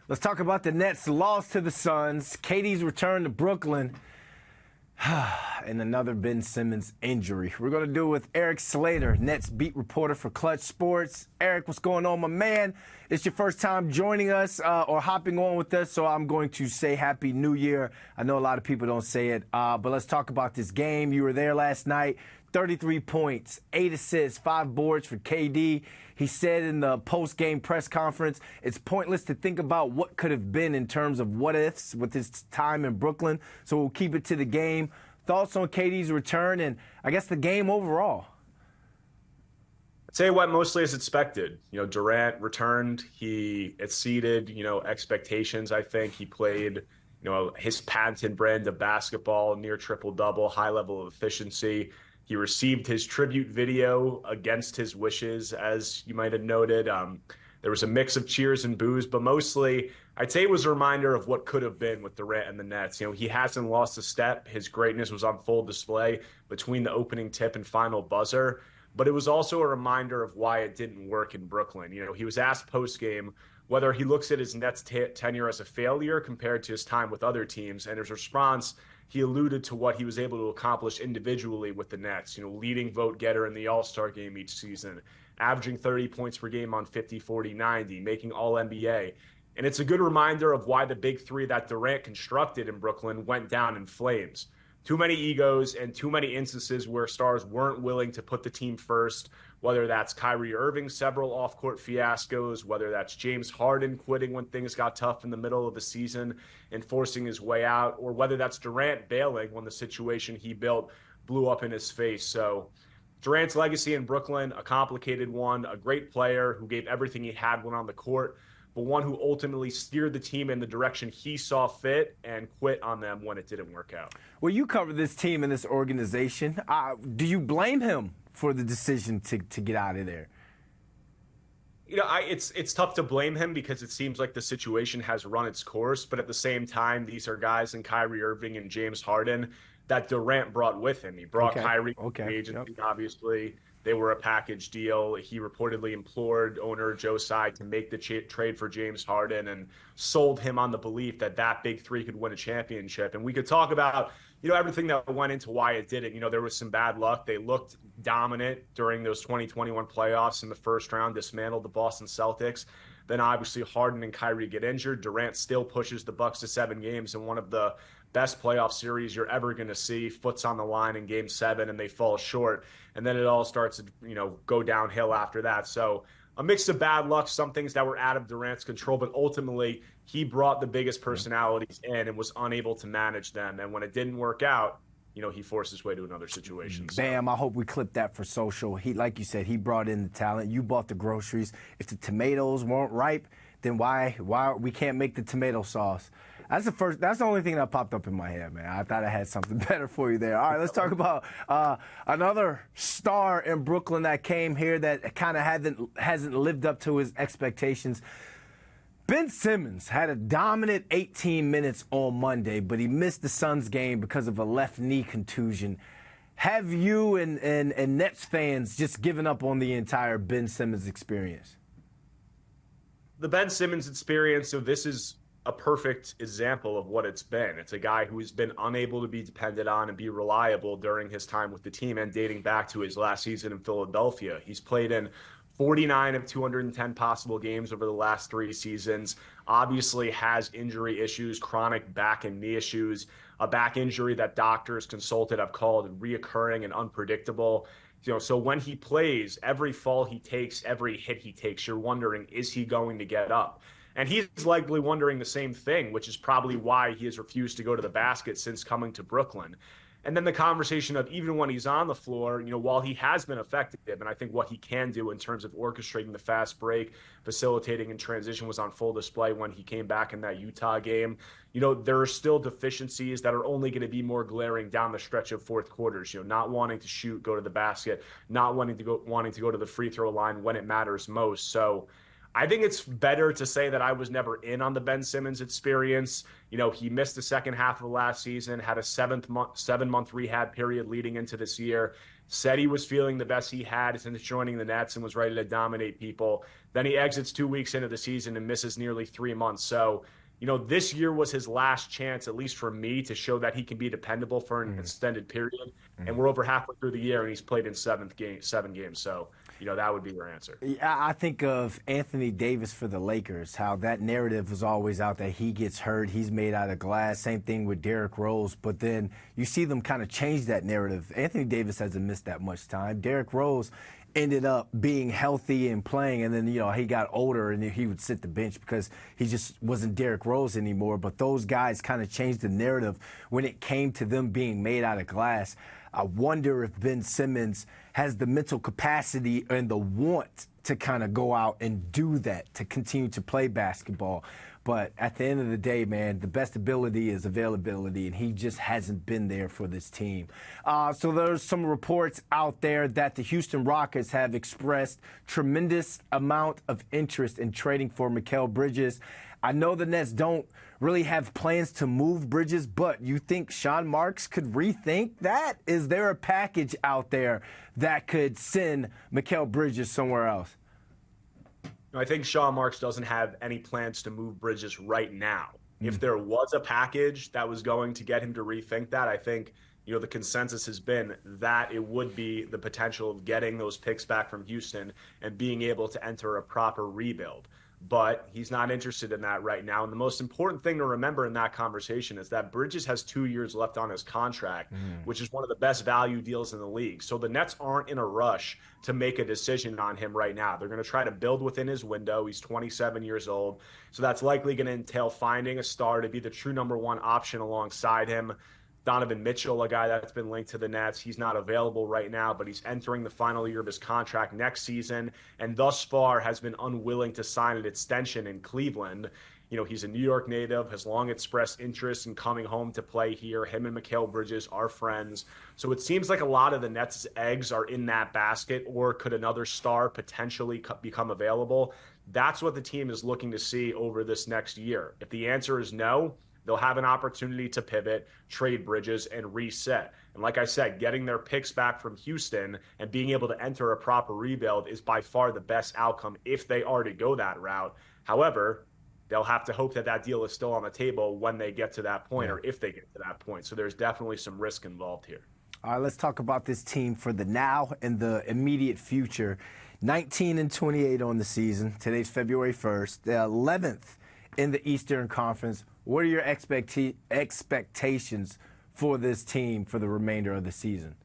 Let's talk about the Nets' loss to the Suns, KD's return to Brooklyn, and another Ben Simmons injury. We're going to do it with Erik Slater, Nets beat reporter for Clutch Sports. Erik, what's going on, my man? It's your first time joining us or hopping on with us, so I'm going to say Happy New Year. I know a lot of people don't say it, but let's talk about this game. You were there last night. 33 points, 8 assists, 5 boards for KD. He said in the post-game press conference, it's pointless to think about what could have been in terms of what-ifs with his time in Brooklyn, so we'll keep it to the game. Thoughts on KD's return and, I guess, the game overall? I'd say it went mostly as expected. Durant returned. He exceeded, expectations, I think. He played, his patented brand of basketball, near triple-double, high level of efficiency. He received his tribute video against his wishes, as you might have noted. There was a mix of cheers and boos, but mostly I'd say it was a reminder of what could have been with Durant and the Nets. He hasn't lost a step. His greatness was on full display between the opening tip and final buzzer. But it was also a reminder of why it didn't work in Brooklyn. He was asked post-game whether he looks at his Nets tenure as a failure compared to his time with other teams. And his response, he alluded to what he was able to accomplish individually with the Nets, leading vote getter in the All-Star game each season, averaging 30 points per game on 50, 40, 90, making All-NBA. And it's a good reminder of why the big three that Durant constructed in Brooklyn went down in flames. Too many egos and too many instances where stars weren't willing to put the team first, whether that's Kyrie Irving's several off-court fiascos, whether that's James Harden quitting when things got tough in the middle of the season and forcing his way out, or whether that's Durant bailing when the situation he built blew up in his face. So Durant's legacy in Brooklyn, a complicated one, a great player who gave everything he had when on the court, but one who ultimately steered the team in the direction he saw fit and quit on them when it didn't work out. Well, you cover this team and this organization. Do you blame him for the decision to get out of there? It's tough to blame him because it seems like the situation has run its course. But at the same time, these are guys in Kyrie Irving and James Harden that Durant brought with him. He brought Kyrie agency, obviously. They were a package deal. He reportedly implored owner Joe Tsai to make the trade for James Harden and sold him on the belief that that big three could win a championship. And we could talk about, everything that went into why it didn't. There was some bad luck. They looked dominant during those 2021 playoffs in the first round, dismantled the Boston Celtics. Then obviously Harden and Kyrie get injured. Durant still pushes the Bucks to 7 games in one of the best playoff series you're ever going to see. Foot's on the line in Game 7, and they fall short. And then it all starts to, go downhill after that. So a mix of bad luck, some things that were out of Durant's control, but ultimately he brought the biggest personalities in and was unable to manage them. And when it didn't work out, he forced his way to another situation. Bam, I hope we clip that for social. He, like you said, he brought in the talent. You bought the groceries. If the tomatoes weren't ripe, then why we can't make the tomato sauce? That's the only thing that popped up in my head, man. I thought I had something better for you there. All right, let's talk about another star in Brooklyn that came here that kind of hasn't lived up to his expectations. Ben Simmons had a dominant 18 minutes on Monday, but he missed the Suns game because of a left knee contusion. Have you and Nets fans just given up on the entire Ben Simmons experience? The Ben Simmons experience, so this is a perfect example of what it's been. It's a guy who's been unable to be depended on and be reliable during his time with the team and dating back to his last season in Philadelphia. He's played in 49 of 210 possible games over the last 3 seasons, obviously has injury issues, chronic back and knee issues, a back injury that doctors consulted have called reoccurring and unpredictable. So when he plays, every fall he takes, every hit he takes, you're wondering, is he going to get up? And he's likely wondering the same thing, which is probably why he has refused to go to the basket since coming to Brooklyn. And then the conversation of even when he's on the floor, while he has been effective, and I think what he can do in terms of orchestrating the fast break, facilitating and transition was on full display when he came back in that Utah game. There are still deficiencies that are only going to be more glaring down the stretch of fourth quarters. Not wanting to shoot, go to the basket, not wanting to go to the free throw line when it matters most. So I think it's better to say that I was never in on the Ben Simmons experience. He missed the second half of last season, had a 7-month rehab period leading into this year, said he was feeling the best he had since joining the Nets and was ready to dominate people. Then he exits 2 weeks into the season and misses nearly 3 months. So, this year was his last chance, at least for me, to show that he can be dependable for an extended period. And we're over halfway through the year, and he's played in 7 games. So, that would be your answer. Yeah, I think of Anthony Davis for the Lakers, how that narrative was always out that he gets hurt, he's made out of glass. Same thing with Derrick Rose. But then you see them kind of change that narrative. Anthony Davis hasn't missed that much time. Derrick Rose ended up being healthy and playing, and then he got older and he would sit the bench because he just wasn't Derrick Rose anymore. But those guys kind of changed the narrative when it came to them being made out of glass. I wonder if Ben Simmons has the mental capacity and the want to kind of go out and do that, to continue to play basketball. But at the end of the day, man, the best ability is availability, and he just hasn't been there for this team. So there's some reports out there that the Houston Rockets have expressed tremendous amount of interest in trading for Mikal Bridges. I know the Nets don't really have plans to move Bridges, but you think Sean Marks could rethink that? Is there a package out there that could send Mikal Bridges somewhere else? I think Sean Marks doesn't have any plans to move Bridges right now. If there was a package that was going to get him to rethink that, I think, the consensus has been that it would be the potential of getting those picks back from Houston and being able to enter a proper rebuild. But he's not interested in that right now. And the most important thing to remember in that conversation is that Bridges has 2 years left on his contract, which is one of the best value deals in the league. So the Nets aren't in a rush to make a decision on him right now. They're going to try to build within his window. He's 27 years old. So that's likely going to entail finding a star to be the true number one option alongside him. Donovan Mitchell, a guy that's been linked to the Nets, he's not available right now, but he's entering the final year of his contract next season, and thus far has been unwilling to sign an extension in Cleveland. He's a New York native, has long expressed interest in coming home to play here. Him and Mikal Bridges are friends. So it seems like a lot of the Nets' eggs are in that basket, or could another star potentially become available? That's what the team is looking to see over this next year. If the answer is no, they'll have an opportunity to pivot, trade Bridges, and reset. And like I said, getting their picks back from Houston and being able to enter a proper rebuild is by far the best outcome if they are to go that route. However, they'll have to hope that that deal is still on the table when they get to that point, or if they get to that point. So there's definitely some risk involved here. All right, let's talk about this team for the now and the immediate future. 19-28 on the season. Today's February 1st. The 11th in the Eastern Conference. What are your expectations for this team for the remainder of the season?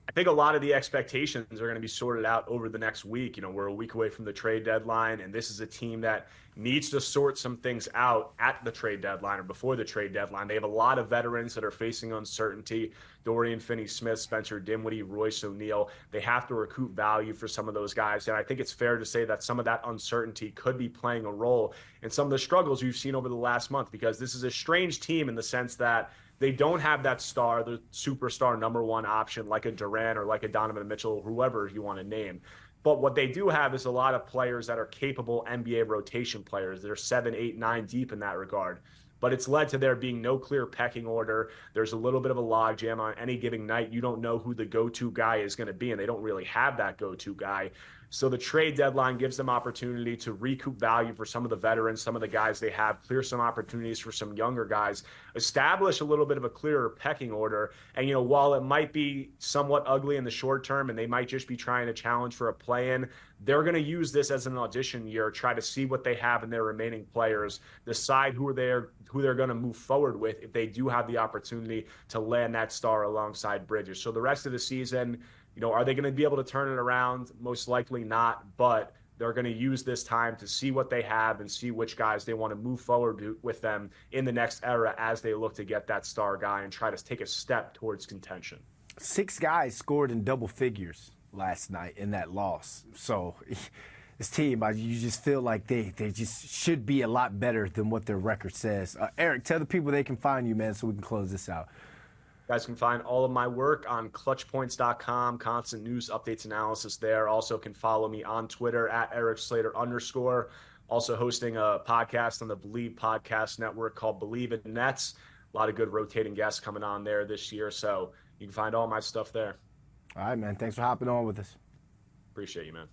I think a lot of the expectations are going to be sorted out over the next week. We're a week away from the trade deadline, and this is a team that needs to sort some things out at the trade deadline or before the trade deadline. They have a lot of veterans that are facing uncertainty. Dorian Finney-Smith, Spencer Dinwiddie, Royce O'Neal. They have to recoup value for some of those guys. And I think it's fair to say that some of that uncertainty could be playing a role in some of the struggles we've seen over the last month, because this is a strange team in the sense that they don't have that star, the superstar number one option like a Durant or like a Donovan Mitchell, whoever you want to name. But what they do have is a lot of players that are capable NBA rotation players. They're 7, 8, 9 deep in that regard. But it's led to there being no clear pecking order. There's a little bit of a logjam on any given night. You don't know who the go-to guy is going to be, and they don't really have that go-to guy. So the trade deadline gives them opportunity to recoup value for some of the veterans, some of the guys they have, clear some opportunities for some younger guys, establish a little bit of a clearer pecking order. And, while it might be somewhat ugly in the short term and they might just be trying to challenge for a play-in, they're going to use this as an audition year, try to see what they have in their remaining players, decide who they're going to move forward with if they do have the opportunity to land that star alongside Bridges. So the rest of the season, are they going to be able to turn it around? Most likely not, but they're going to use this time to see what they have and see which guys they want to move forward with them in the next era as they look to get that star guy and try to take a step towards contention. 6 guys scored in double figures last night in that loss. So this team, you just feel like they just should be a lot better than what their record says. Erik, tell the people they can find you, man, so we can close this out. You guys can find all of my work on ClutchPoints.com, constant news, updates, analysis there. Also can follow me on Twitter at Erik Slater _. Also hosting a podcast on the Believe Podcast Network called Believe in Nets. A lot of good rotating guests coming on there this year. So you can find all my stuff there. All right, man. Thanks for hopping on with us. Appreciate you, man.